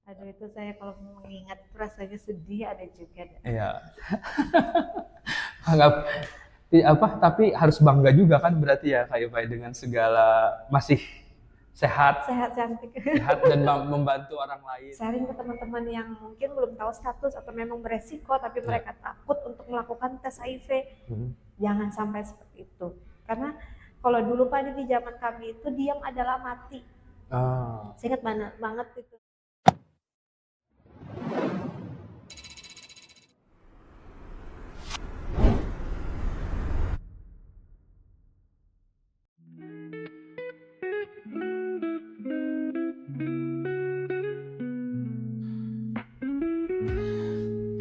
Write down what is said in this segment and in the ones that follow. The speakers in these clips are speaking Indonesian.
Aduh itu saya kalau mengingat rasanya sedih ada juga. Iya. Anggap apa? Tapi harus bangga juga kan berarti ya Kak Ipai dengan segala masih sehat, Sehat cantik. sehat dan membantu orang lain. Sharing ke teman-teman yang mungkin belum tahu status atau memang beresiko tapi Ya. mereka takut untuk melakukan tes HIV. Jangan sampai seperti itu. Karena kalau dulu Pak di zaman kami itu diam adalah mati. Saya ingat banget itu.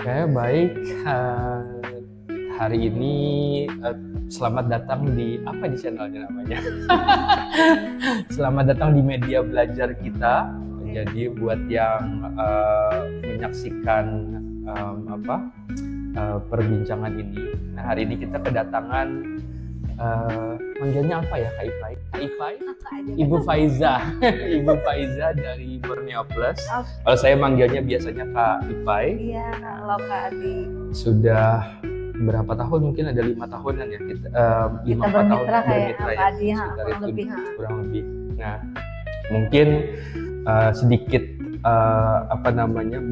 Oke, baik. Hari ini selamat datang di apa di channelnya namanya? Selamat datang di media belajar kita. Jadi buat yang menyaksikan perbincangan ini. Nah, hari ini kita kedatangan manggilnya apa ya Kak Ipai? Kak Ipai? Ibu Faiza. Ibu Faiza dari Borneo Plus. Kalau saya manggilnya biasanya Kak Ipai. Iya, halo Kak Adi. Sudah berapa tahun? Mungkin ada 5 tahunan ya kita. 5-4 tahun bermitra ya. Kak Adi, kurang lebih. Nah, mungkin sedikit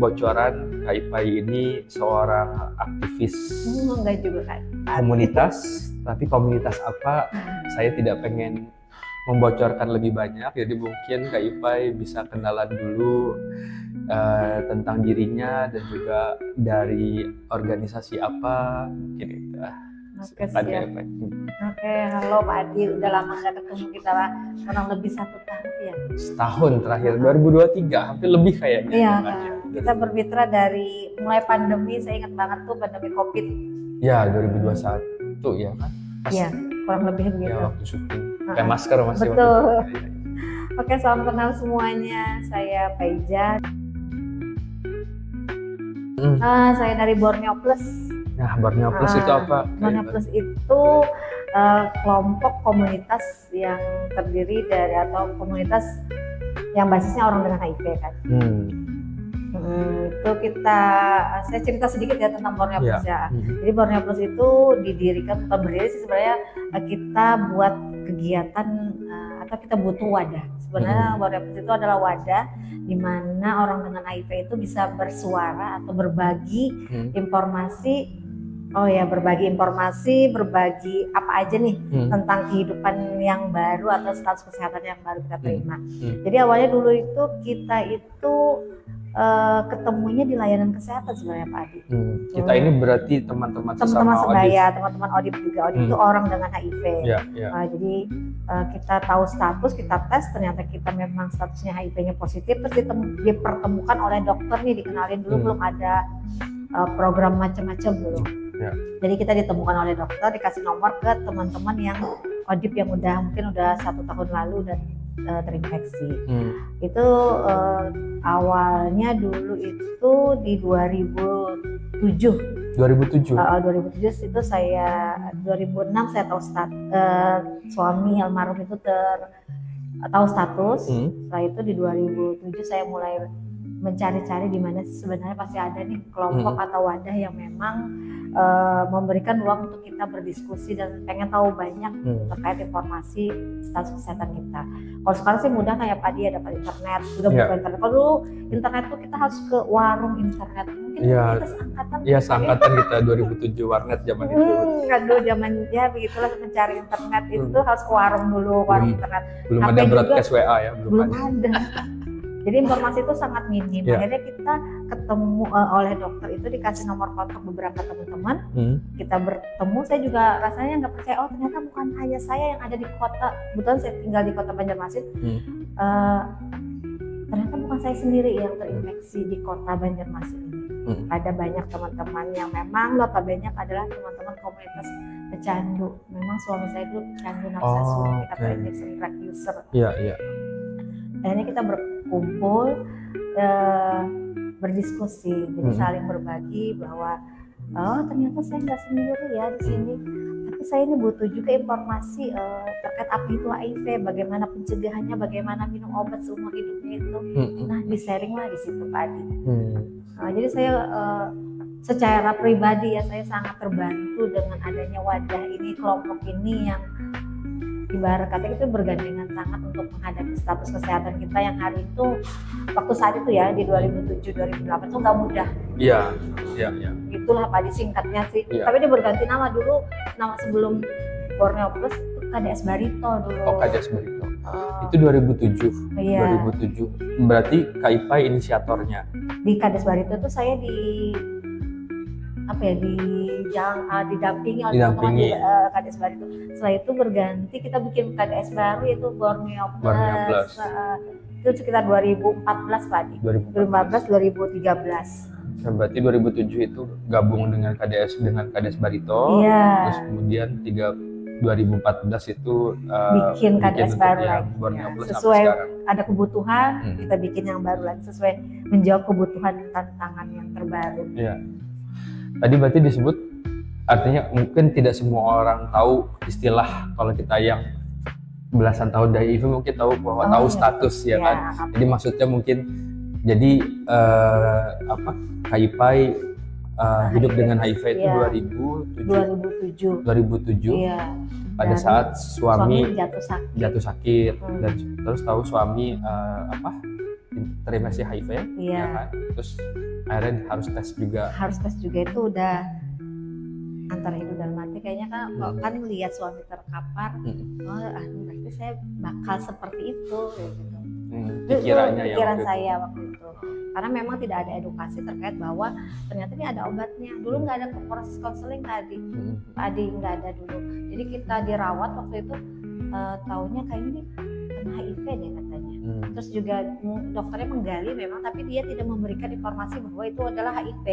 bocoran Kak Ipai ini seorang aktivis enggak juga Kak. Komunitas, tapi komunitas apa saya tidak pengen membocorkan lebih banyak, jadi mungkin Kak Ipai bisa kenalan dulu tentang dirinya dan juga dari organisasi apa mungkin itu. Oke, siap. Oke, halo Pak Adi, udah lama nggak ketemu kita lah, kurang lebih 1 tahun ya. Setahun terakhir 2023, hampir lebih kayaknya. Iya, kita bermitra dari mulai pandemi, saya ingat banget tuh pandemi COVID. Ya, 2021 ya kan? Iya, kurang lebih begitu. Ya, waktu syuting. Kayak masker masih. Betul. Oke, salam kenal semuanya. Saya Faiza. Saya dari Borneo Plus. Nah, Borneo Plus itu apa? Borneo Plus itu kelompok komunitas yang terdiri dari atau komunitas yang basisnya orang dengan HIV kan. Itu saya cerita sedikit ya tentang Borneo Plus ya. Jadi Borneo Plus itu didirikan, bukan berdiri sih sebenarnya, kita buat kegiatan atau kita butuh wadah. Sebenarnya Borneo Plus itu adalah wadah di mana orang dengan HIV itu bisa bersuara atau berbagi informasi. Berbagi informasi, berbagi apa aja nih tentang kehidupan yang baru atau status kesehatan yang baru kita terima. Jadi awalnya dulu itu kita itu ketemunya di layanan kesehatan sebenarnya Pak Adi. Kita ini berarti teman-teman sebaya, teman-teman ODIP juga. ODIP itu orang dengan HIV. Jadi kita tahu status, kita tes, ternyata kita memang statusnya HIV-nya positif, terus dipertemukan oleh dokter nih, dikenalin dulu, belum ada program macam-macam belum. Jadi kita ditemukan oleh dokter, dikasih nomor ke teman-teman yang ODIP yang mungkin udah 1 tahun lalu dan terinfeksi. Itu awalnya dulu itu di 2007. 2007 itu saya 2006 saya tahu suami almarhum itu tahu status. Setelah itu di 2007 saya mulai mencari-cari di mana sebenarnya pasti ada nih kelompok atau wadah yang memang memberikan ruang untuk kita berdiskusi dan pengen tahu banyak terkait informasi status kesehatan kita. Kalau sekarang sih mudah kayak Pak Dia dapat internet, sudah buka internet. Kalau dulu internet tuh kita harus ke warung internet. Mungkin kita seangkatan. Iya, seangkatan kita 2007 warnet zaman itu. Kan dulu zaman ya begitulah, mencari internet itu harus ke warung dulu, warung internet. Belum ada broadcast WA ya, belum ada. Jadi informasi itu sangat minim. Akhirnya kita ketemu oleh dokter itu, dikasih nomor kontak beberapa teman-teman. Kita bertemu, saya juga rasanya nggak percaya, ternyata bukan hanya saya yang ada di kota. Kebetulan saya tinggal di kota Banjarmasin. Ternyata bukan saya sendiri yang terinfeksi di kota Banjarmasin ini. Ada banyak teman-teman yang memang notabene adalah teman-teman komunitas pecandu. Memang suami saya itu pecandu nafsu, kita terinfeksi drug user. Akhirnya kita berkumpul, berdiskusi, jadi saling berbagi bahwa ternyata saya nggak sendiri ya di sini. Tapi tapi saya ini butuh juga informasi terkait apa itu HIV, bagaimana pencegahannya, bagaimana minum obat seumur hidupnya itu. Nah, di sharing lah di situ Pak Adi. Jadi saya secara pribadi ya saya sangat terbantu dengan adanya wadah ini, kelompok ini yang ibarat kata itu bergandengan tangan untuk menghadapi status kesehatan kita yang hari itu waktu saat itu ya di 2007-2008 itu nggak mudah. Iya. Itulah Pak Adi singkatnya sih. Iya. Tapi dia berganti nama dulu, nama sebelum Borneo Plus itu KDS Barito dulu. Oh, KDS Barito. Itu 2007. Iya. 2007. Berarti Kak Ipai inisiatornya. Di KDS Barito itu saya didampingi oleh teman-teman di KDS Barito. Setelah itu berganti kita bikin KDS baru yaitu Borneo Plus. Itu sekitar 2014 Pak Adi. 2014-2013. Nah, berarti 2007 itu gabung dengan KDS Barito. Iya. Terus kemudian 2014 itu bikin KDS baru lagi. Borneo Plus sesuai sekarang. Ada kebutuhan, kita bikin yang baru lagi sesuai menjawab kebutuhan tantangan yang terbaru. Iya. Tadi berarti disebut artinya mungkin tidak semua orang tahu istilah, kalau kita yang belasan tahun dari HIV mungkin tahu bahwa tahu status ya kan. Jadi maksudnya mungkin jadi Kak Ipai hidup dengan HIV itu 2007. Iya. Pada saat suami jatuh sakit dan terus tahu suami terinfeksi HIV ya kan. Terus akhirnya harus tes juga itu udah antara hidup dan mati kayaknya kan lihat suami terkapar. Berarti saya bakal seperti itu gitu. Pikiran saya waktu itu. Karena memang tidak ada edukasi terkait bahwa ternyata ini ada obatnya. Dulu nggak ada proses konseling tadi, Pak Adi nggak ada dulu. Jadi kita dirawat waktu itu taunya kayak ini kena HIV deh katanya. Terus juga dokternya menggali memang, tapi dia tidak memberikan informasi bahwa itu adalah HIV.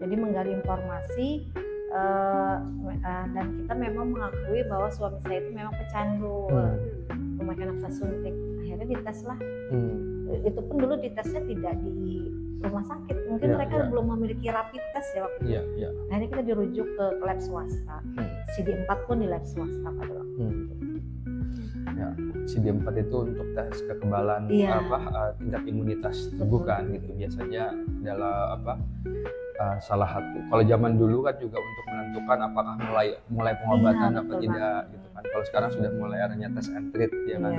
Jadi menggali informasi dan kita memang mengakui bahwa suami saya itu memang pecandu memakai nafas suntik. Akhirnya dites lah. Itu pun dulu ditesnya tidak di rumah sakit, mungkin mereka belum memiliki rapid test ya waktu itu. Akhirnya kita dirujuk ke lab swasta. CD4 pun di lab swasta pada waktu itu. Ya, CD4 itu untuk tes kekebalan tingkat imunitas tubuh kan gitu. Biasanya adalah salah satu. Kalau zaman dulu kan juga untuk menentukan apakah mulai pengobatan atau tidak gitu kan. Kalau sekarang sudah mulai adanya tes and treat ya kan.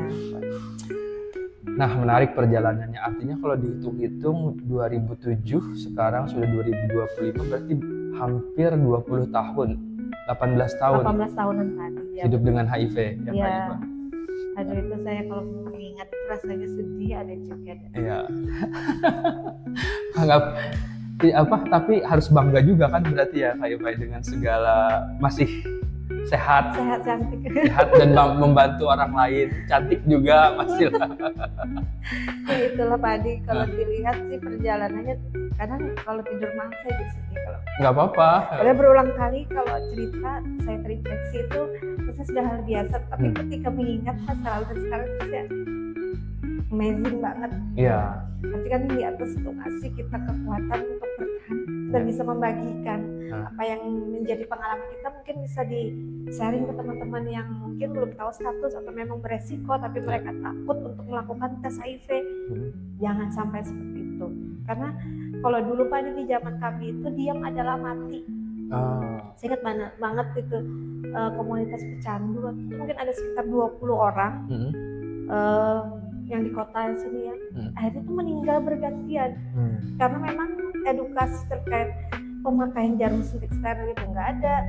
Nah, menarik perjalanannya. Artinya kalau dihitung-hitung 2007 sekarang sudah 2025 berarti hampir 20 tahun. 18 tahun. 18 tahunan tadi. Hidup dengan HIV ya Iya. Pak. Aduh, itu saya kalau mengingat rasanya sedih ada juga. Iya. Tapi harus bangga juga kan berarti ya Kak Ipai dengan segala masih sehat, cantik, sehat dan membantu orang lain, cantik juga masih lah. Ya itulah Pak Adi, kalau dilihat sih perjalanannya kadang kalau tidur malam saya jadi sedih kalau. Nggak apa-apa. Ada berulang kali kalau cerita saya terinfeksi itu saya sudah hal biasa, tapi ketika mengingat masa lalu dan sekarang itu saya amazing banget. Iya. Nanti kan di atas itu ngasih kita kekuatan untuk bertahan dan bisa membagikan apa yang menjadi pengalaman kita, mungkin bisa di sharing ke teman-teman yang mungkin belum tahu status atau memang beresiko tapi mereka takut untuk melakukan tes HIV. Jangan sampai seperti itu, karena kalau dulu Pak di zaman kami itu diam adalah mati. Saya ingat banget itu komunitas pecandu itu mungkin ada sekitar 20 orang yang di kota sini ya, akhirnya itu meninggal bergantian karena memang edukasi terkait pemakaian jarum suntik steril itu nggak ada,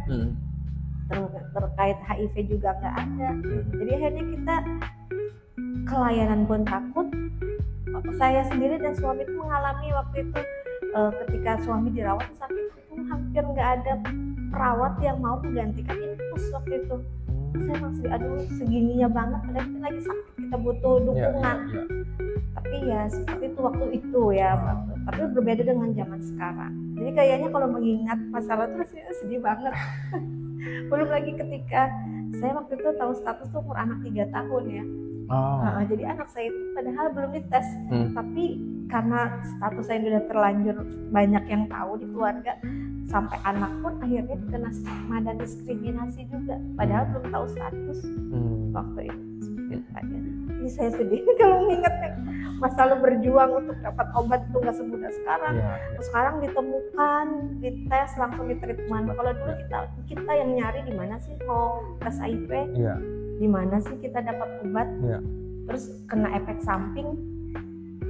terkait HIV juga nggak ada. Jadi akhirnya kita kelayanan pun takut. Saya sendiri dan suami itu mengalami waktu itu ketika suami dirawat sakit itu hampir nggak ada perawat yang mau menggantikan infus waktu itu. Saya masih segininya banget, padahal kita lagi sakit, kita butuh dukungan. Tapi ya seperti itu waktu itu ya, tapi berbeda dengan zaman sekarang. Jadi kayaknya kalau mengingat masalah itu rasanya sedih banget. Belum lagi ketika saya waktu itu tahu status tuh umur anak 3 tahun ya. Jadi anak saya itu padahal belum dites, tapi karena status saya sudah terlanjur banyak yang tahu di keluarga, sampai anak pun akhirnya kena stigma dan diskriminasi juga, padahal belum tahu status waktu itu. Jadi saya sedih kalau mengingatnya masa lalu berjuang untuk dapat obat itu nggak semudah sekarang. Sekarang ditemukan, dites, langsung ditreatment. Kalau dulu kita yang nyari di mana sih mau tes HIV, di mana sih kita dapat obat, terus kena efek samping,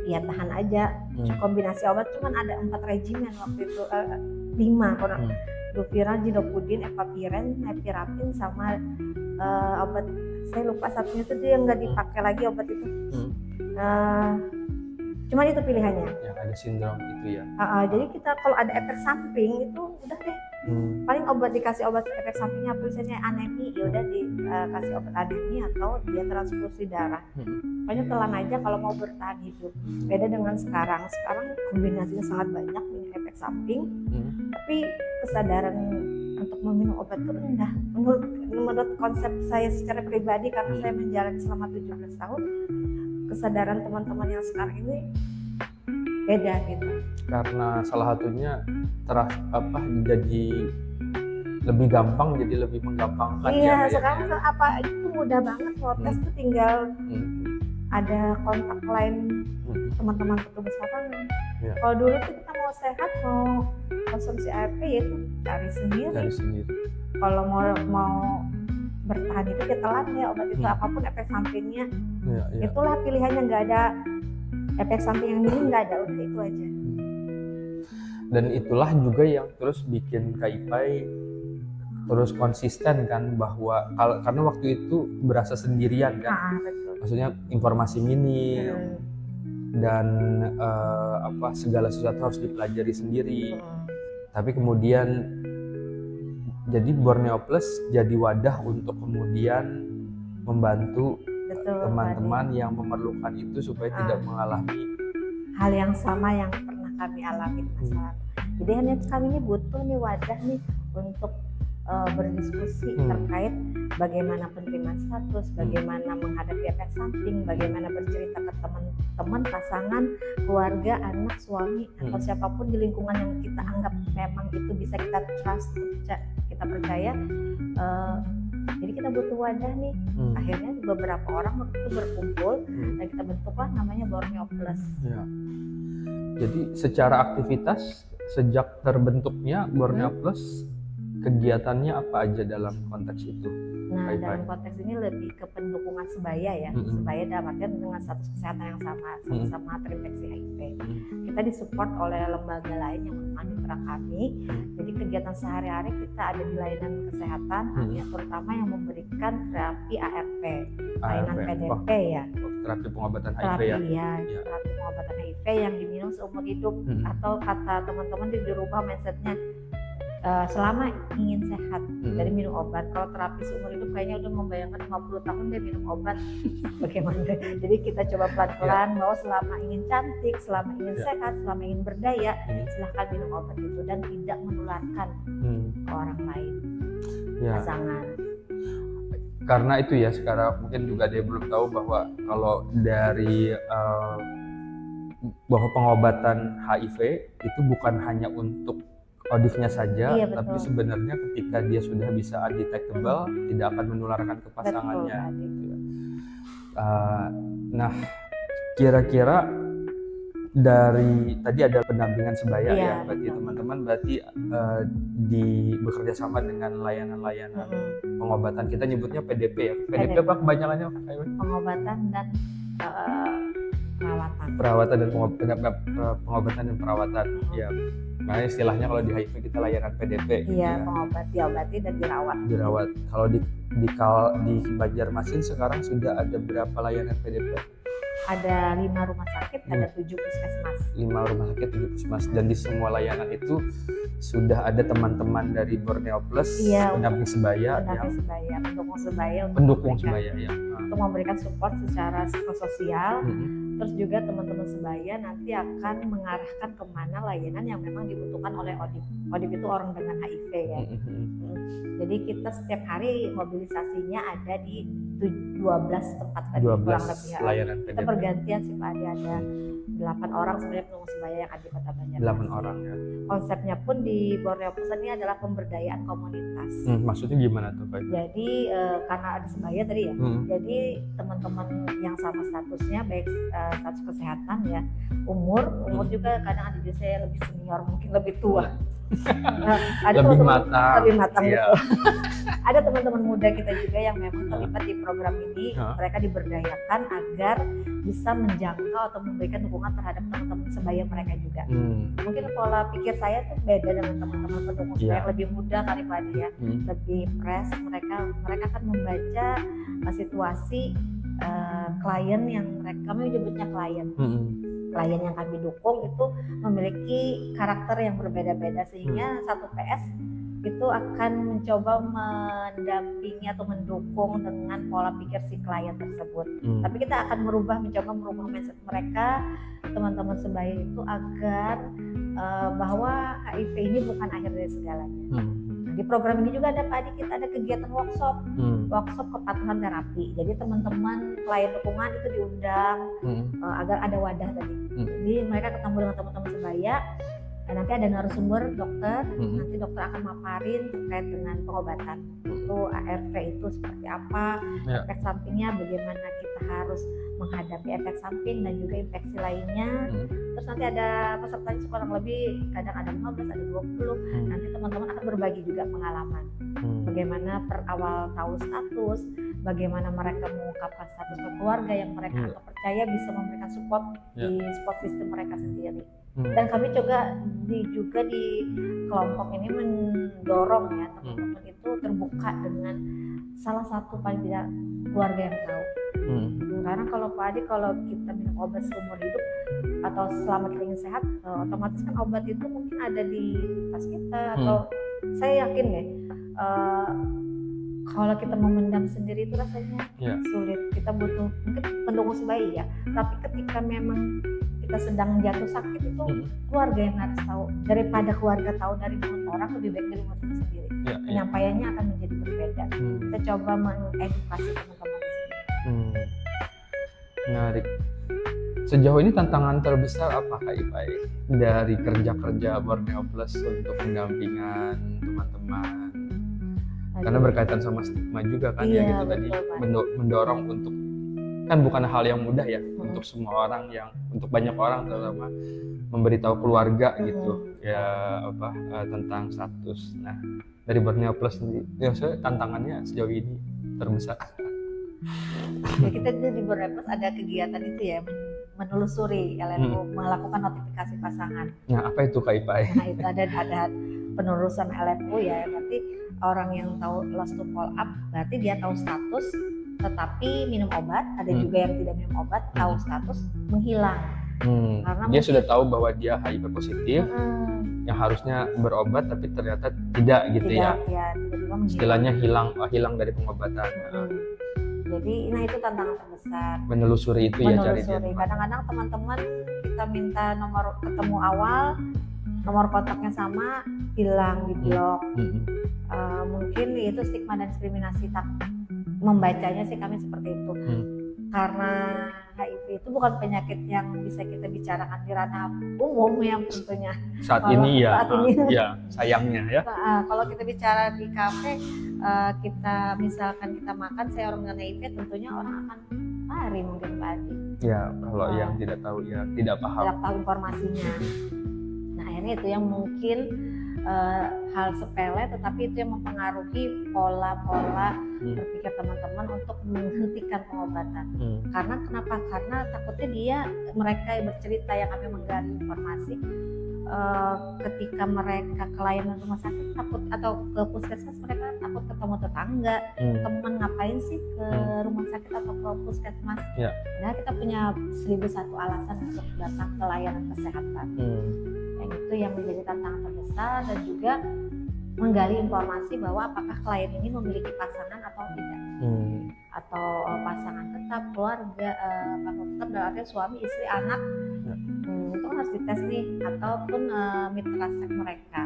ya tahan aja. Kombinasi obat cuman ada 4 regimen waktu itu, 5 kurang. Dupira, Zidopudin, Epaviren, Epirapin, sama obat saya lupa satunya itu dia nggak dipakai lagi obat itu. Cuman itu pilihannya. Yang ada sindrom itu ya. Jadi kita kalau ada efek samping itu udah deh. Paling dikasih obat efek sampingnya misalnya anemi, ya udah dikasih obat anemi atau dia transfusi darah. Pokoknya telan aja kalau mau bertahan hidup. Beda dengan sekarang kombinasinya sangat banyak punya efek samping, tapi kesadaran untuk meminum obat itu rendah. Menurut konsep saya secara pribadi, karena saya menjalani selama 17 tahun, kesadaran teman-teman yang sekarang ini beda gitu. Karena salah satunya jadi lebih gampang, jadi lebih menggampangkan. Iya, sekarang itu mudah banget mau tes tuh tinggal ada kontak lain teman-teman petugas lapangan. Kalau dulu tuh kita mau sehat, mau konsumsi ARV ya itu cari sendiri. Kalau mau bertahan itu kita telan ya obat itu, apapun efek sampingnya. Itulah pilihannya, nggak ada efek samping yang ini, nggak ada, udah itu aja. Dan itulah juga yang terus bikin Kak Ipay terus konsisten kan, bahwa karena waktu itu berasa sendirian kan. Betul. Maksudnya informasi minim dan segala sesuatu harus dipelajari sendiri. Tapi kemudian jadi Borneo Plus jadi wadah untuk kemudian membantu teman-teman yang memerlukan itu supaya tidak mengalami hal yang sama yang pernah kami alami di masa lalu. Jadi hanya kami ini butuh nih wadah nih untuk berdiskusi terkait bagaimana penerimaan status, bagaimana menghadapi efek samping, bagaimana bercerita ke teman-teman, pasangan, keluarga, anak, suami, atau siapapun di lingkungan yang kita anggap memang itu bisa kita trust, kita percaya. Jadi kita butuh wadah nih. Akhirnya beberapa orang waktu itu berkumpul dan kita bentuklah namanya Borneo Plus. Jadi secara aktivitas sejak terbentuknya Borneo Plus, kegiatannya apa aja dalam konteks itu? Nah, dalam konteks ini lebih ke pendukungan sebaya ya. Sebaya dalam artian dengan status kesehatan yang sama terinfeksi HIV. Kita disupport oleh lembaga lain yang merupakan mitra kami. Jadi kegiatan sehari-hari kita ada di layanan kesehatan, terutama yang memberikan terapi ARV, layanan PDP ya. Terapi pengobatan HIV ya. Terapi pengobatan HIV yang diminum seumur hidup, atau kata teman-teman dirubah mindsetnya. Selama ingin sehat dari minum obat. Kalau terapi seumur hidup kayaknya udah membayangkan 50 tahun dia minum obat. Bagaimana? Jadi kita coba pelan-pelan bahwa selama ingin cantik, selama ingin sehat, selama ingin berdaya, silahkan minum obat itu dan tidak menularkan ke orang lain. Pasangan. Karena itu ya, sekarang mungkin juga dia belum tahu bahwa kalau dari bahwa pengobatan HIV itu bukan hanya untuk ODIF-nya saja, tapi sebenarnya ketika dia sudah bisa undetectable, tidak akan menularkan ke pasangannya. Nah, kira-kira dari tadi ada pendampingan sebaya ya, berarti teman-teman bekerja sama dengan layanan-layanan pengobatan. Kita nyebutnya PDP ya. PDP apa kebanyakannya? Pengobatan dan pengobatan dan perawatan. Ya. Nah, istilahnya kalau di HIV kita layanan PDP. Iya, diobati dan dirawat. Kalau di Banjarmasin sekarang sudah ada berapa layanan PDP? Ada 5 rumah sakit, ada 7 puskesmas. 5 rumah sakit, 7 puskesmas, dan di semua layanan itu sudah ada teman-teman dari Borneo Plus, pendamping sebaya, pendukung sebaya ya. Untuk memberikan support secara psikososial. Terus juga teman-teman sebaya nanti akan mengarahkan kemana layanan yang memang dibutuhkan oleh ODIF. ODIF itu orang dengan HIV ya. Jadi kita setiap hari mobilisasinya ada di 12 tempat tadi 12 kurang lebih ya. layanan Kita PDP. bergantian sih Pak Adi, ada 8 orang sebenarnya penunggu sebaya yang ada di Kota Banjarmasin. 8 orang ya. Konsepnya pun di Borneo Pusat ini adalah pemberdayaan komunitas. Maksudnya gimana tuh Pak? Jadi karena ada sebaya tadi ya, jadi teman-teman yang sama statusnya baik status kesehatan ya, umur juga kadang ada juga saya lebih senior, mungkin lebih tua. Ada lebih teman-teman lebih matang iya. gitu. Ada teman-teman muda kita juga yang memang terlibat di program ini. Mereka diberdayakan agar bisa menjangkau atau memberikan dukungan terhadap teman-teman sebaya mereka juga. Mungkin pola pikir saya tuh beda dengan teman-teman pendukung sebaya yang lebih muda kali Pak Adi ya, lebih fresh. Mereka akan membaca situasi klien yang kami menyebutnya klien yang kami dukung itu memiliki karakter yang berbeda-beda, sehingga satu PS itu akan mencoba mendampingi atau mendukung dengan pola pikir si klien tersebut. Tapi kita akan mencoba merubah mindset mereka, teman-teman sebaya itu, agar bahwa HIV ini bukan akhir dari segalanya. Di program ini juga ada Pak Adi, kita ada kegiatan workshop kepatuhan terapi. Jadi teman-teman klien dukungan itu diundang agar ada wadah tadi. Jadi mereka ketemu dengan teman-teman sebaya. Dan nanti ada narasumber dokter, nanti dokter akan maparin terkait dengan pengobatan. Itu ARV itu seperti apa, efek sampingnya, bagaimana kita harus menghadapi efek samping dan juga infeksi lainnya. Terus nanti ada pesertanya kurang lebih, kadang ada 15, ada 20. Nanti teman-teman akan berbagi juga pengalaman. Bagaimana per awal tahu status, bagaimana mereka mengungkapkan status ke keluarga yang mereka anggap percaya bisa memberikan support di support system mereka sendiri. Dan kami juga di kelompok ini mendorong ya teman-teman itu terbuka dengan salah satu paling tidak keluarga yang tahu. Karena kalau Pak Adi, kalau kita minum obat seumur hidup atau selama kita ingin sehat, otomatis kan obat itu mungkin ada di tas kita, atau saya yakin deh kalau kita memendam sendiri itu rasanya sulit. Kita butuh mungkin pendukung sebaya ya, tapi ketika memang kita sedang jatuh sakit itu keluarga yang harus tahu. Daripada keluarga tahu dari mulut orang, lebih baik dari mulut kita sendiri. Penyampaiannya akan menjadi berbeda. Kita coba mengedukasi teman-teman di sini. Menarik. Sejauh ini tantangan terbesar apa Kak Ipai dari kerja Borneo Plus untuk pendampingan teman-teman? Karena berkaitan sama stigma juga kan ya gitu tadi, mendorong untuk, kan bukan hal yang mudah ya untuk semua orang, untuk banyak orang terutama memberitahu keluarga gitu ya tentang status. Nah dari Borneo Plus sendiri, ya tantangannya sejauh ini terbesar. Ya, kita di Borneo Plus ada kegiatan itu ya, menelusuri LNU, melakukan notifikasi pasangan. Nah apa itu Kak Ipai? Nah itu ada penelusuran LNU ya, berarti orang yang tahu lost to follow up berarti dia tahu status tetapi minum obat. Ada juga yang tidak minum obat, tahu status menghilang. Karena dia sudah tahu bahwa dia HIV positif, yang harusnya berobat tapi ternyata tidak gitu ya. Istilahnya hilang dari pengobatan. Jadi nah itu tantangan terbesar. Menelusuri itu ya, cari dia. Kadang-kadang teman-teman kita minta nomor ketemu awal, nomor kontaknya sama, hilang, di blok. Mungkin itu stigma dan diskriminasi, membacanya sih kami seperti itu. Karena HIV itu bukan penyakit yang bisa kita bicarakan di ranah umum yang tentunya saat ini ya sayangnya ya. Kalau kita bicara di kafe, kita misalkan kita makan, saya orang dengan HIV, tentunya orang akan lari mungkin Pak Adi. Ya kalau yang tidak tahu ya tidak paham, tidak tahu informasinya. Nah akhirnya itu yang mungkin hal sepele, tetapi itu yang mempengaruhi pola-pola berpikir teman-teman untuk menghentikan pengobatan. Karena kenapa? Karena takutnya mereka yang bercerita, yang kami menggali informasi, ketika mereka klien rumah sakit takut, atau ke puskesmas, mereka takut ketemu tetangga, teman ngapain sih ke rumah sakit atau ke puskesmas. Nah kita punya 1001 alasan untuk datang ke layanan kesehatan. Yang itu yang menjadi tantangan terbesar, dan juga menggali informasi bahwa apakah klien ini memiliki pasangan atau tidak, atau pasangan tetap, keluarga, tetap dalam artian suami, istri, anak, itu harus dites nih, ataupun mitra seks mereka.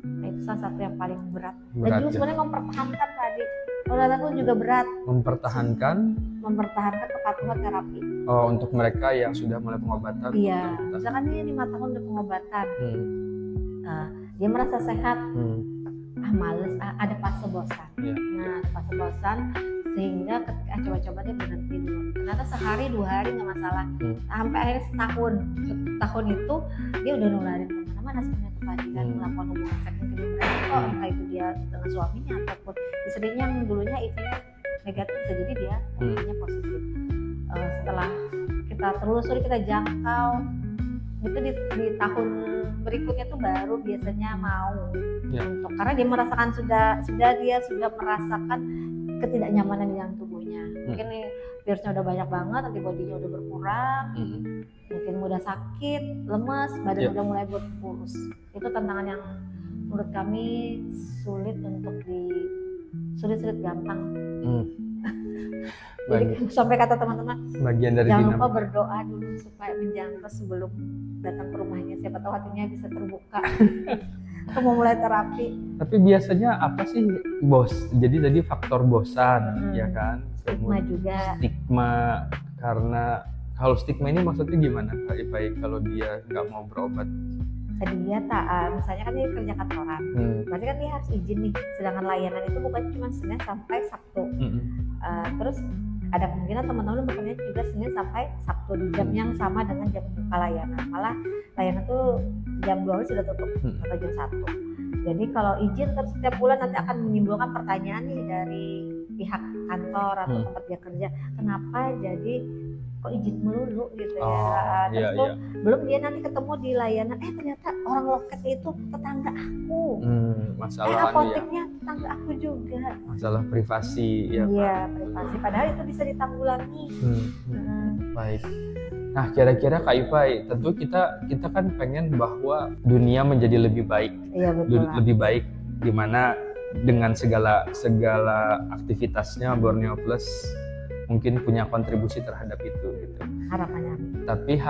Nah itu salah satu yang paling berat. Dan juga sebenarnya mempertahankan tadi Tantangan juga berat, mempertahankan kepatuhan terapi. untuk mereka yang sudah mulai pengobatan. Iya, misalkan dia 5 tahun udah pengobatan, dia merasa sehat, males, ada fase bosan. Iya. Nah, ada fase bosan sehingga ketika coba-coba dia berhenti dulu. Ternyata sehari 2 hari nggak masalah, sampai akhirnya setahun itu dia udah nularin kemana-mana sebenarnya ke Padi kan, melakukan hubungan seks intim mereka, entah itu dia dengan suaminya ataupun istrinya yang dulunya HIV-nya negatif, bisa jadi dia HIV-nya positif. Setelah kita telusuri, kita jangkau, itu di tahun berikutnya tuh baru biasanya mau untuk, karena dia merasakan dia sudah merasakan ketidaknyamanan di dalam tubuhnya. Mungkin nih virusnya udah banyak banget, antibodinya udah berkurang, mungkin mudah sakit, lemas, badan udah mulai berkurus. Itu tantangan yang menurut kami sulit gampang. Jadi sampai kata teman-teman, bagian dari jangan lupa berdoa dulu supaya menjangkau sebelum datang ke rumahnya, siapa tahu hatinya bisa terbuka untuk memulai terapi. Tapi biasanya apa sih bos? Jadi tadi faktor bosan, ya kan? Stigma juga. Stigma, karena kalau stigma ini maksudnya gimana Kak Ipai kalau dia nggak mau berobat? Dia misalnya kan dia kerja kantoran, berarti kan dia harus izin nih. Sedangkan layanan itu bukan cuma Senin sampai Sabtu. Terus ada kemungkinan teman-teman bekerja juga Senin sampai Sabtu di jam yang sama dengan jam buka layanan. Malah layanan tuh jam 12 sudah tutup atau jam 1. Jadi kalau izin terus setiap bulan nanti akan menimbulkan pertanyaan nih dari pihak kantor atau tempat dia kerja, kenapa jadi kok izin melulu gitu ya. Terus belum dia nanti ketemu di layanan, ternyata orang loket itu tetangga aku. Masalah apoteknya tetangga aku juga. Masalah privasi ya. Iya, privasi. Padahal itu bisa ditanggulangi. Baik. Nah, kira-kira Kak Ipai, tentu kita kan pengen bahwa dunia menjadi lebih baik. Iya, betul. Lebih baik dimana dengan segala aktivitasnya Borneo Plus mungkin punya kontribusi terhadap itu gitu. Harapannya. Tapi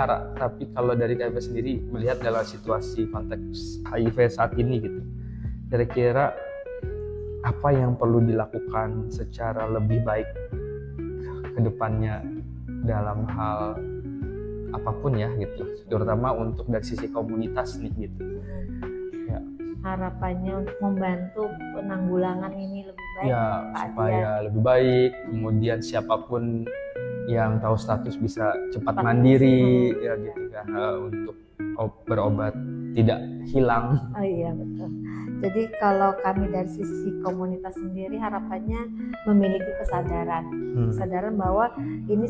kalau dari KIP sendiri melihat dalam situasi konteks HIV saat ini gitu, kira-kira apa yang perlu dilakukan secara lebih baik ke depannya dalam hal apapun ya gitu, terutama untuk dari sisi komunitas nih gitu. Ya. Harapannya untuk membantu penanggulangan ini lebih baik ya, supaya lebih baik, kemudian siapapun yang tahu status bisa cepat mandiri ya gitu kan, untuk berobat tidak hilang. Oh iya, betul. Jadi kalau kami dari sisi komunitas sendiri harapannya memiliki kesadaran bahwa ini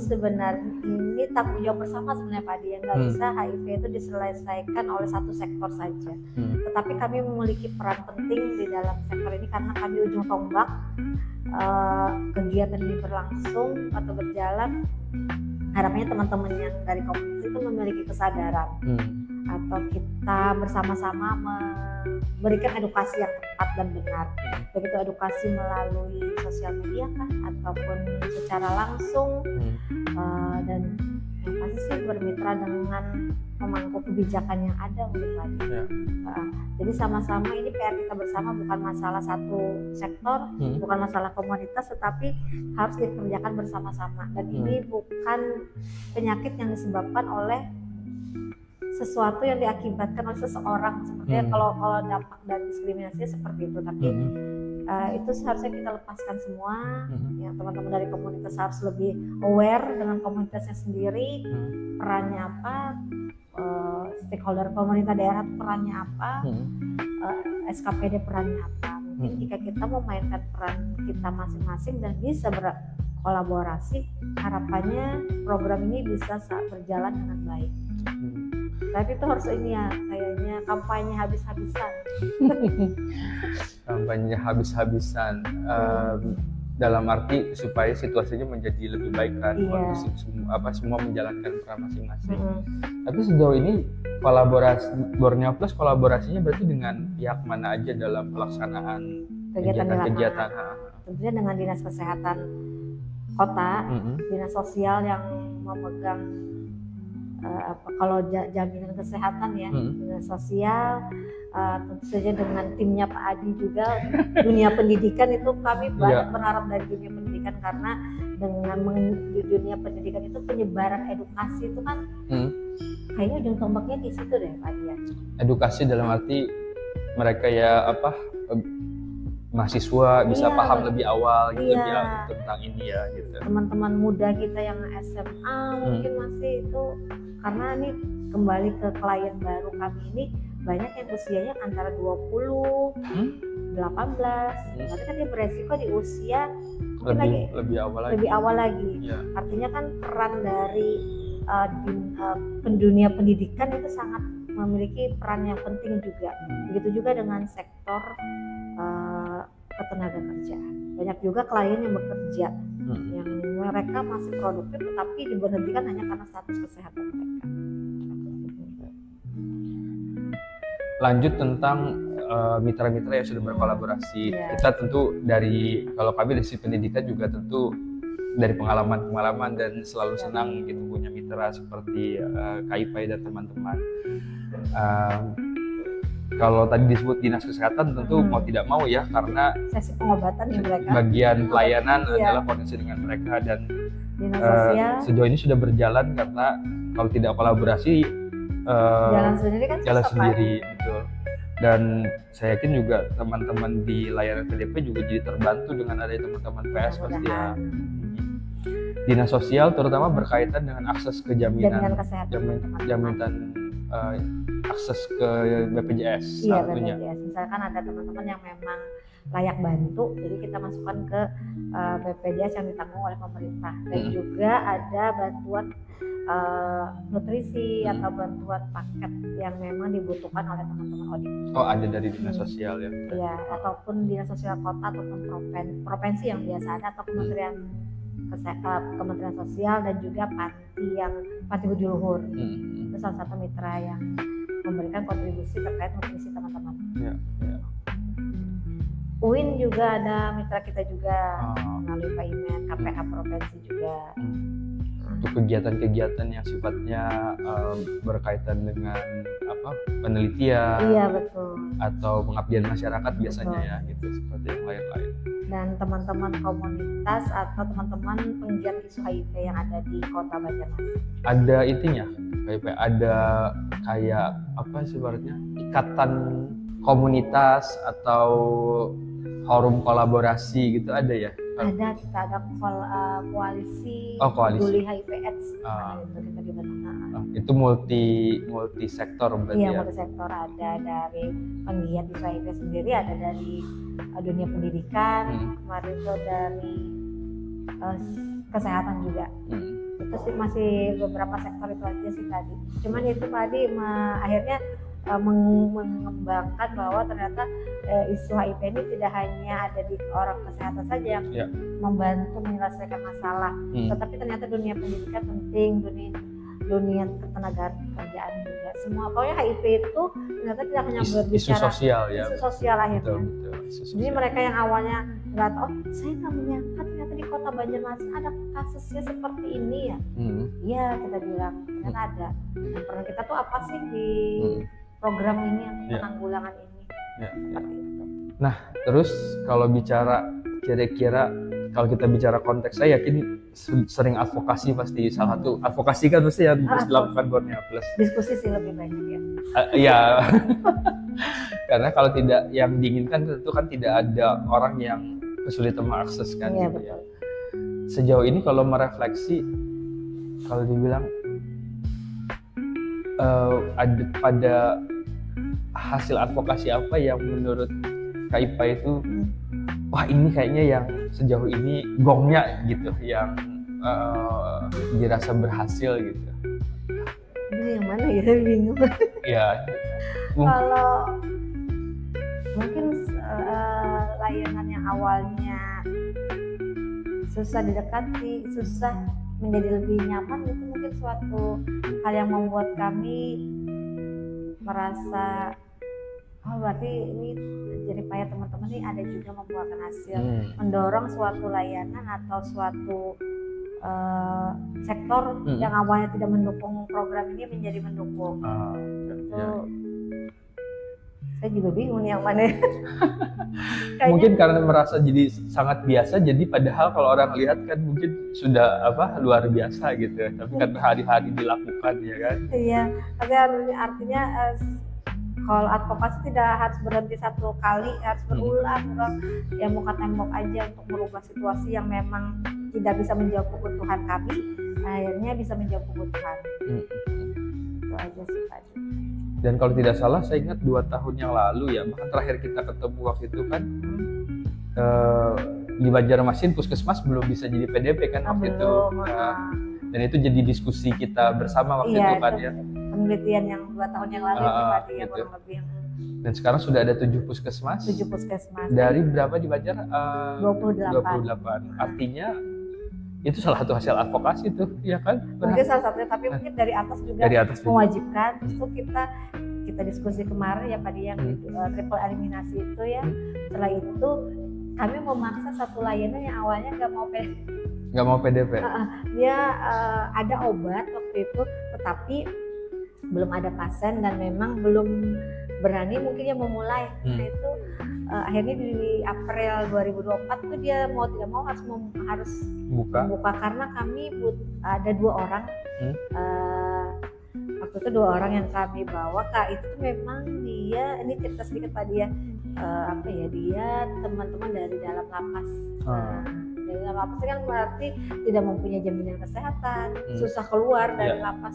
tanggung jawab bersama sebenarnya Pak Dia, nggak bisa HIV itu diselesaikan oleh satu sektor saja. Tetapi kami memiliki peran penting di dalam sektor ini karena kami ujung tombak kegiatan ini berlangsung atau berjalan. Harapannya teman-teman yang dari komunitas itu memiliki kesadaran atau kita bersama-sama memberikan edukasi yang tepat dan benar. Begitu edukasi melalui sosial media kah ataupun secara langsung, dan yang pasti sih bermitra dengan pemangku kebijakan yang ada mungkin lagi. Jadi sama-sama ini PR kita bersama, bukan masalah satu sektor, bukan masalah komunitas, tetapi harus dikerjakan bersama-sama. Dan ini bukan penyakit yang disebabkan oleh sesuatu yang diakibatkan oleh seseorang, sepertinya kalau dampak dari diskriminasi seperti itu, tapi itu seharusnya kita lepaskan semua. Ya, teman-teman dari komunitas harus lebih aware dengan komunitasnya sendiri, perannya apa, stakeholder pemerintah daerah perannya apa, SKPD perannya apa. Mungkin jika kita memainkan peran kita masing-masing dan bisa berkolaborasi, harapannya program ini bisa berjalan dengan baik. Tapi itu harus kayaknya kampanye habis-habisan. Kampanye habis-habisan, dalam arti supaya situasinya menjadi lebih baik kan, kondusif, semua menjalankan peran masing-masing. Tapi sejauh ini Borneo Plus kolaborasinya berarti dengan pihak mana aja dalam pelaksanaan kegiatan? Tentunya dengan Dinas Kesehatan Kota, Dinas Sosial yang memegang kalau jaminan kesehatan ya, jaminan sosial, tentu saja dengan timnya Pak Adi juga dunia pendidikan itu kami banyak berharap dari dunia pendidikan, karena dengan di dunia pendidikan itu penyebaran edukasi itu kan kayaknya ujung tombaknya di situ deh Pak Adi ya. Edukasi dalam arti mereka ya mahasiswa bisa paham lebih awal gitu ya tentang ini ya gitu. Teman-teman muda kita yang SMA mungkin masih itu, karena ini kembali ke klien baru kami ini banyak yang usianya antara 20, 18, berarti kan dia beresiko di usia lebih awal lagi. Ya. Artinya kan peran dari dunia pendidikan itu sangat memiliki peran yang penting juga. Begitu juga dengan sektor ketenaga kerjaan. Banyak juga klien yang bekerja yang mereka masih produktif tetapi diberhentikan hanya karena status kesehatan mereka. Lanjut tentang mitra-mitra yang sudah berkolaborasi. Kita tentu kalau kami dari sisi pendidikan juga tentu dari pengalaman dan selalu senang gitu punya mitra seperti KIPAI dan teman-teman. Kalau tadi disebut dinas kesehatan tentu mau tidak mau ya, karena sesi pengobatan yang mereka bagian pelayanan adalah koneksi dengan mereka, dan dinas sosial sejauh ini sudah berjalan, karena kalau tidak kolaborasi jalan sendiri kan jalan sendiri betul. Dan saya yakin juga teman-teman di layanan PDP juga jadi terbantu dengan adanya teman-teman PS pasti ya. Dinas sosial terutama berkaitan dengan akses ke jaminan kesehatan, jaminan akses ke BPJS. Iya, BPJS. Misalkan ada teman-teman yang memang layak bantu, jadi kita masukkan ke BPJS yang ditanggung oleh pemerintah. Dan juga ada bantuan nutrisi atau bantuan paket yang memang dibutuhkan oleh teman-teman ODIK. Oh, ada dari dinas sosial ya? Iya, ataupun dinas sosial kota ataupun provinsi yang biasa ada, atau Kementerian Sosial, dan juga Panti Budi Luhur. Itu salah satu mitra yang memberikan kontribusi terkait nutrisi teman-teman. Ya. UIN juga ada mitra kita juga melalui Pak Imen, KPH provinsi juga. Untuk kegiatan-kegiatan yang sifatnya berkaitan dengan penelitian, iya betul, atau pengabdian masyarakat biasanya ya gitu, seperti yang lain-lain. Dan teman-teman komunitas atau teman-teman penggiat isu HIV yang ada di Kota Banjarmasin. Ada intinya, ada kayak apa sebenarnya ikatan komunitas atau forum kolaborasi gitu ada ya? Ada, kita ada koalisi peduli HIV/AIDS. Itu kita dibentuk. Itu multi sektor berarti ya? Iya, multi sektor. Ada dari penggiat isu HIV sendiri, ada dari dunia pendidikan, kemarin itu dari kesehatan juga. Itu sih masih beberapa sektor itu aja sih tadi. Cuman itu tadi akhirnya mengembangkan bahwa ternyata isu HIV ini tidak hanya ada di orang kesehatan saja yang membantu menyelesaikan masalah, tetapi ternyata dunia pendidikan penting, dunia ketenaga kerjaan juga. Semua pokoknya HIV itu ternyata tidak hanya berbicara isu sosial ya. Isu sosial akhirnya. Betul. Jadi mereka yang awalnya nggak tahu, saya nggak menyangka ternyata di Kota Banjarmasin ada kasusnya seperti ini ya. Iya, kita bilang ternyata ada. Dan peran kita tuh apa sih di program ini untuk penanggulangan ini? Seperti itu. Nah, terus kalau bicara kira-kira kalau kita bicara konteks, saya yakin sering advokasi pasti salah satu advokasi kan pasti yang harus dilakukan Borneo Plus. Diskusi sih lebih banyak ya. Iya. Karena kalau tidak yang diinginkan tentu kan tidak ada orang yang kesulitan mengakses kan. Iya, gitu betul. Ya. Sejauh ini kalau merefleksi, kalau dibilang ada pada hasil advokasi apa yang menurut KIPAI itu wah ini kayaknya yang sejauh ini gongnya gitu yang dirasa berhasil gitu. Ini yang mana ya, bingung. Ya. Kalau mungkin layanan yang awalnya susah didekati, susah menjadi lebih nyaman, itu mungkin suatu hal yang membuat kami merasa berarti ini jadi payah teman-teman ini ada juga membuahkan hasil, mendorong suatu layanan atau suatu sektor yang awalnya tidak mendukung program ini menjadi mendukung. Tentu saya juga bingung yang mana. Mungkin karena merasa jadi sangat biasa, jadi padahal kalau orang lihat kan mungkin sudah luar biasa gitu, tapi kan hari-hari dilakukan ya kan. Iya, tapi artinya kalau advokasi tidak harus berhenti satu kali, harus berulang ya, muka tembok aja untuk merubah situasi yang memang tidak bisa menjawab kebutuhan kami, akhirnya bisa menjawab kebutuhan. Itu aja sih Pak. Dan kalau tidak salah saya ingat 2 tahun yang lalu ya, bahkan terakhir kita ketemu waktu itu kan di Banjarmasin puskesmas belum bisa jadi PDP kan waktu itu. Dan itu jadi diskusi kita bersama waktu itu kan ya. Penelitian yang 2 tahun yang lalu itu Pak, ya kurang lebih. Dan sekarang sudah ada 7 puskesmas. 7 puskesmas. Dari berapa di Banjar? 28. Artinya itu salah satu hasil advokasi tuh, ya kan? Mungkin salah satunya, tapi mungkin dari atas juga mewajibkan. Terus tuh kita diskusi kemarin ya Pak, yang triple eliminasi itu ya. Setelah itu kami memaksa satu layanan yang awalnya nggak mau PDP. Dia ada obat waktu itu, tetapi belum ada pasien dan memang belum berani mungkin ya memulai. Nah itu akhirnya di April 2024 tuh dia mau tidak mau harus buka karena kami ada 2 orang. Waktu itu 2 orang yang kami bawa Kak, itu memang dia, ini cerita sedikit Pak, dia dia teman-teman dari dalam lapas. Dari dalam lapas kan berarti tidak mempunyai jaminan kesehatan, susah keluar dari lapas.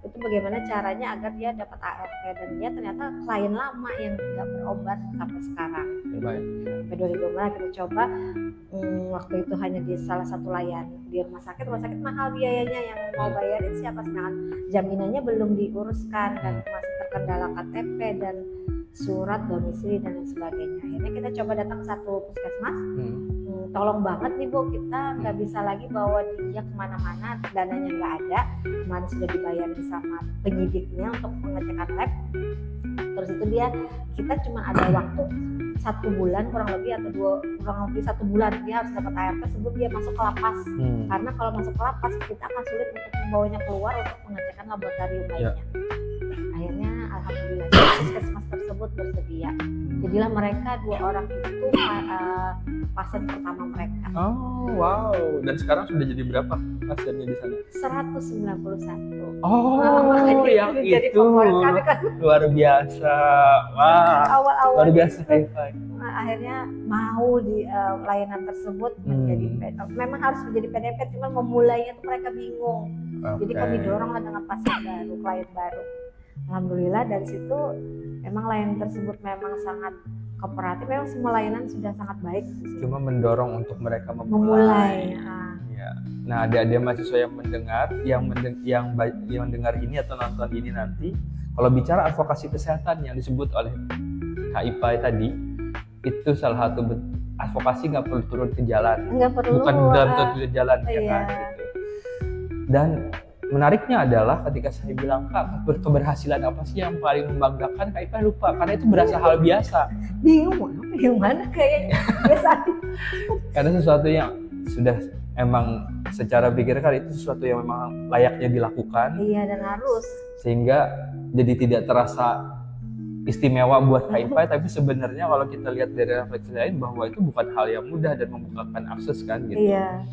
Itu bagaimana caranya agar dia dapat ART, dan dia ternyata klien lama yang tidak berobat sampai sekarang. Sampai 2015 kita coba, waktu itu hanya di salah satu layanan di rumah sakit mahal biayanya, yang mau bayarin siapa, sedangkan jaminannya belum diuruskan dan masih terkendala KTP dan surat domisili dan lain sebagainya. Akhirnya kita coba datang ke satu puskesmas, tolong banget nih Bu, kita nggak bisa lagi bawa dia kemana-mana, dananya nggak ada, kemarin sudah dibayarin sama penyidiknya untuk pengecekan lab. Terus itu kita cuma ada waktu 1 bulan kurang lebih, atau kurang lebih 1 bulan dia harus dapat ART sebelum dia masuk ke lapas. Karena kalau masuk ke lapas kita akan sulit untuk membawanya keluar untuk pengecekan laboratorium lainnya. Akhirnya alhamdulillah puskesmas tersebut bersedia. Jadilah mereka 2 orang itu pasien pertama mereka. Oh wow, dan sekarang sudah jadi berapa pasiennya di sana? 191. Yang itu luar biasa. Wah, awal-awal luar biasa akhirnya mau di layanan tersebut menjadi memang harus menjadi PDP, cuma memulainya tuh mereka bingung. Jadi kami doronglah dengan pasien baru, klien baru. Alhamdulillah dari situ memang layanan tersebut memang sangat kooperatif, memang semua layanan sudah sangat baik. Cuma mendorong untuk mereka memulai. Ya. Nah, ada mahasiswa yang mendengar, yang mendengar ini atau nonton ini nanti, kalau bicara advokasi kesehatan yang disebut oleh Kak Ipai tadi, itu salah satu advokasi nggak perlu turun ke jalan, bukan dalam turun ke jalan ya kan. Gitu. Dan menariknya adalah ketika saya bilang Kak, keberhasilan apa sih yang paling membanggakan, Kak Ipai lupa karena itu berasa hal biasa. Bingung mana kayaknya biasa. Karena sesuatu yang sudah emang secara pikirkan itu sesuatu yang memang layaknya dilakukan. Iya, dan harus. Sehingga jadi tidak terasa istimewa buat Kak Ipai, tapi sebenarnya kalau kita lihat dari refleksi lain bahwa itu bukan hal yang mudah dan membukakan akses kan gitu. Iya.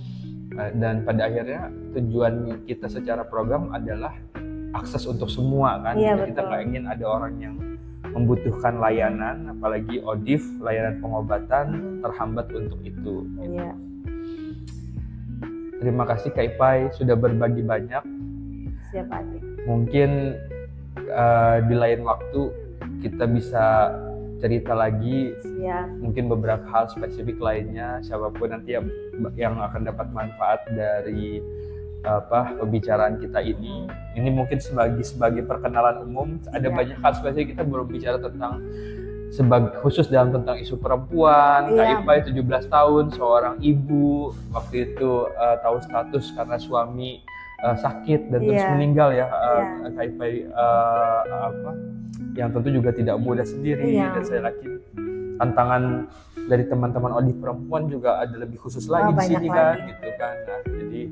Dan pada akhirnya tujuan kita secara program adalah akses untuk semua kan. Iya, kita nggak ingin ada orang yang membutuhkan layanan, apalagi ODIF, layanan pengobatan terhambat untuk itu. Iya. Terima kasih Kak Ipai sudah berbagi banyak. Siap aja. Mungkin di lain waktu kita bisa cerita lagi. Siap. Mungkin beberapa hal spesifik lainnya, siapapun nanti yang akan dapat manfaat dari pembicaraan kita ini. Ini mungkin sebagai perkenalan umum. Ada banyak hal spesifik, kita belum bicara tentang khusus tentang isu perempuan. Kak Ipai 17 tahun, seorang ibu, waktu itu tahu status karena suami sakit dan terus meninggal ya. Kak Ipai yang tentu juga tidak mudah sendiri, dan saya yakin tantangan dari teman-teman ODIF perempuan juga ada lebih khusus lagi di sini kan, gitu kan. Nah, jadi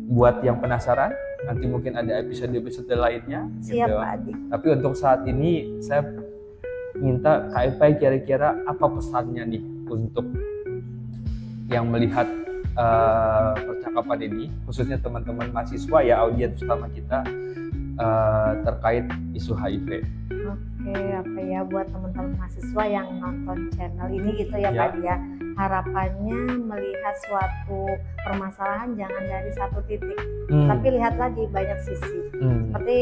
Buat yang penasaran, nanti mungkin ada episode-episode lainnya. Siap gitu. Pak Adi. Tapi untuk saat ini saya minta Kak Ipai kira-kira apa pesannya nih untuk yang melihat percakapan ini, khususnya teman-teman mahasiswa ya, audiens utama kita terkait isu HIV. Oke, apa ya buat teman-teman mahasiswa yang nonton channel ini gitu ya Pak Adi ya. Harapannya melihat suatu permasalahan jangan dari satu titik, tapi lihatlah di banyak sisi. Seperti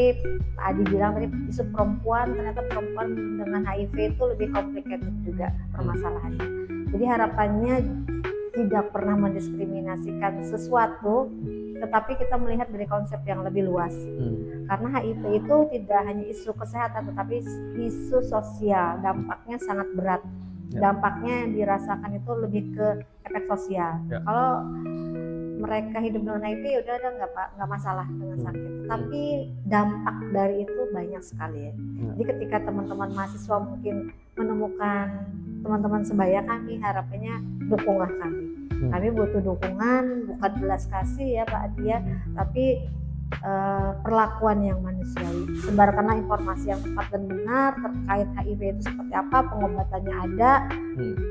Pak Adi bilang tadi, isu perempuan, ternyata perempuan dengan HIV itu lebih complicated juga permasalahannya. Jadi harapannya tidak pernah mendiskriminasikan sesuatu, tetapi kita melihat dari konsep yang lebih luas. Karena HIV itu tidak hanya isu kesehatan, tetapi isu sosial, dampaknya sangat berat. Dampaknya yang dirasakan itu lebih ke efek sosial. Kalau mereka hidup dengan HIV ya udah nggak masalah dengan sakit. Tapi dampak dari itu banyak sekali ya. Jadi ketika teman-teman mahasiswa mungkin menemukan teman-teman sebaya kami, harapannya dukunglah kami. Kami butuh dukungan, bukan belas kasih ya Pak Adi ya, tapi perlakuan yang manusiawi. Sebarkanlah informasi yang tepat dan benar terkait HIV itu seperti apa, pengobatannya ada,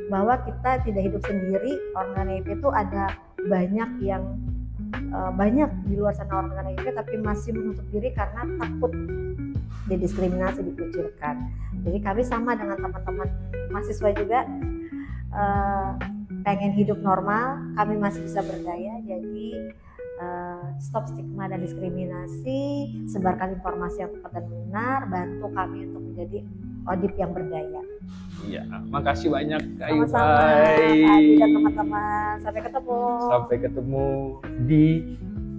bahwa kita tidak hidup sendiri. Orang dengan HIV itu ada banyak yang banyak di luar sana orang dengan HIV tapi masih menutup diri karena takut didiskriminasi, dikucilkan. Jadi kami sama dengan teman-teman mahasiswa juga pengen hidup normal, kami masih bisa berdaya. Jadi stop stigma dan diskriminasi, sebarkan informasi yang tepat dan benar, bantu kami untuk menjadi ODIP yang berdaya. Iya, makasih banyak Kak Sama-sama Adi dan teman-teman. Sampai ketemu. Sampai ketemu di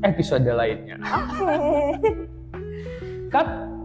episode lainnya. Oke. Cut.